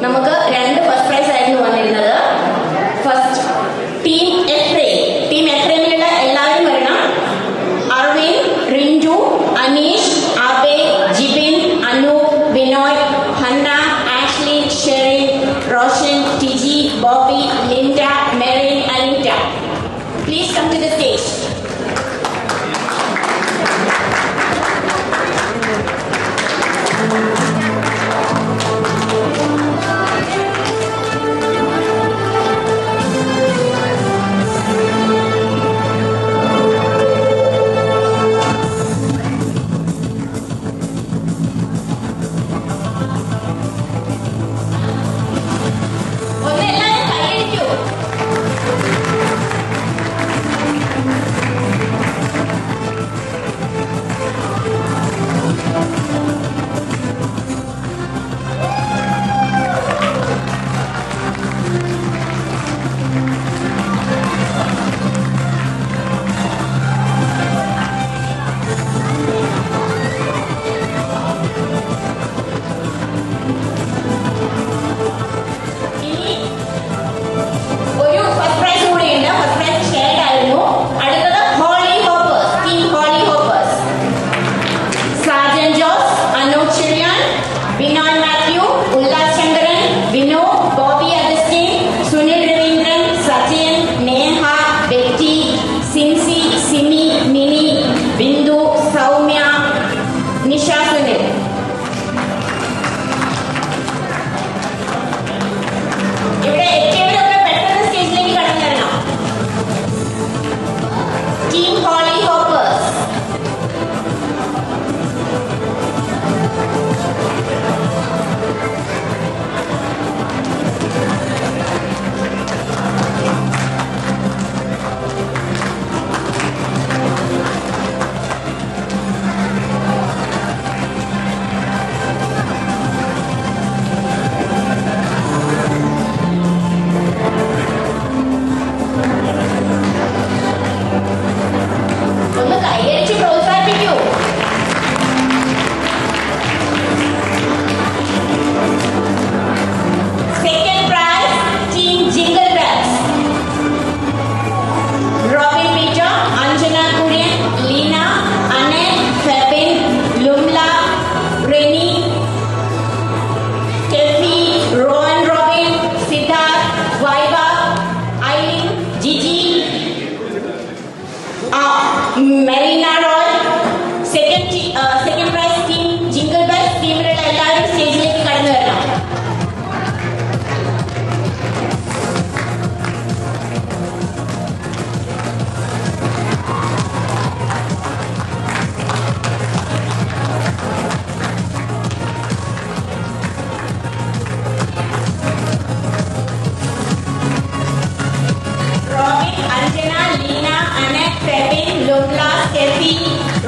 നമുക്ക് 2 first prize ആയിരുന്നു വന്നിരുന്നത്. ഫസ്റ്റ് ടീം എത്രയിലുള്ള എല്ലാവരും വരണം. Arvin, Rinju, Aneesh, Abey, Jibin, Anu, Binoy, Hanna, Ashley, Sherin, Roshan, Tiji, Bobby, Linda, Merin, Anitta. Please come to the stage.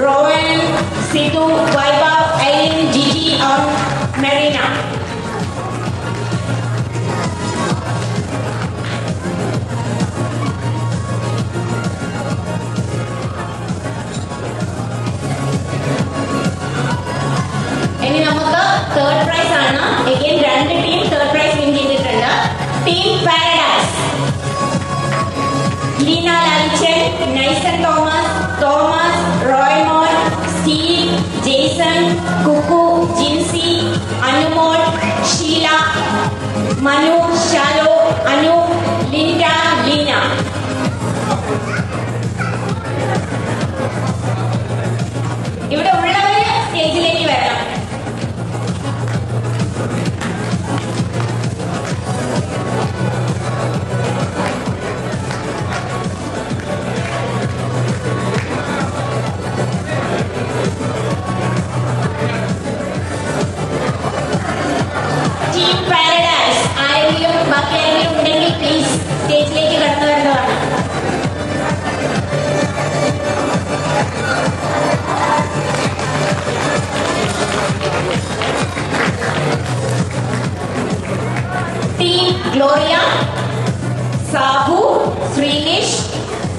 Rowan, Situ, Vaibhav, Aileen, Gigi और Marina. ഇനി നമുക്ക് തേർഡ് പ്രൈസ് ആണ്. Again 2 team third prize win ചെയ്തിട്ടുണ്ട്. Team paradise, Leena Lalichan, Naison Thomas, Roymon, Steve, Jaison, Kukku, Jincy, Anumol, Sheela, Manu, Shalo, Anu, Linda, Leena. ഇവിടെ ഉള്ളവര് സ്റ്റേജിലേക്ക് വരണം. സ്റ്റേജിലേക്ക് കടന്നു വരുന്നതാണ്. Team Gloria, Sabu, Sreenish,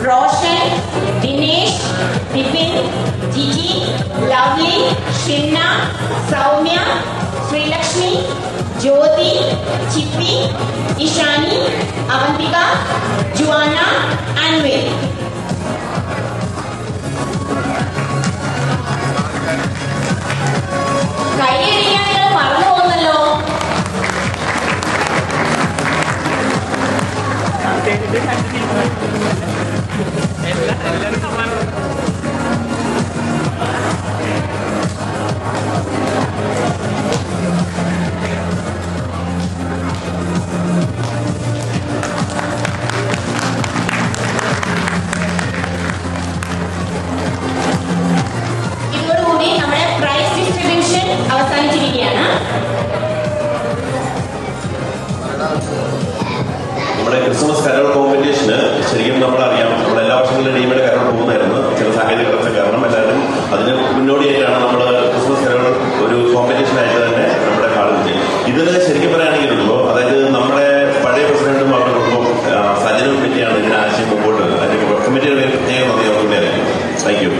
Roshan, Dinesh, Vipin, Jiji, Lovely, Shinna, Soumya, Sreelakshmi, Jyothi, Chippy, Ishani, Avantika, Juana, and Will. കൈയടിക്കാൻ മറന്നു പോകുന്നല്ലോ. ഇതോടുകൂടി നമ്മുടെ പ്രൈസ് ഡിസ്ട്രിബ്യൂഷൻ അവസാനിച്ചിരിക്കുകയാണ്. നമ്മുടെ ക്രിസ്മസ് കരോൾ കോമ്പറ്റീഷന് ശരിക്കും നമ്മളറിയാം, നമ്മൾ എല്ലാ വർഷങ്ങളിലും ടീമിന്റെ കരോൾ പോകുന്നതായിരുന്നു. ചില സാങ്കേതിക പ്രശ്നം കാരണം എല്ലാവരും അതിന് മുന്നോടിയായിട്ടാണ് നമ്മൾ ക്രിസ്മസ് കരോൾ ഒരു കോമ്പറ്റീഷനായിട്ട് തന്നെ നമ്മുടെ കാണുന്നത്. ഇതിൽ ശരിക്കും പറയുകയാണെങ്കിലുള്ളൂ, അതായത് നമ്മുടെ പഴയ പ്രസിഡന്റും അവരുടെ കുടുംബം സജനും പറ്റിയാണ് ഇതിന് ആശയം മുമ്പോട്ട്. അതിന്റെ കമ്മിറ്റിയുടെ പേര് പ്രത്യേകം നന്ദി ഓർക്കുന്നതായിരിക്കും. Thank you.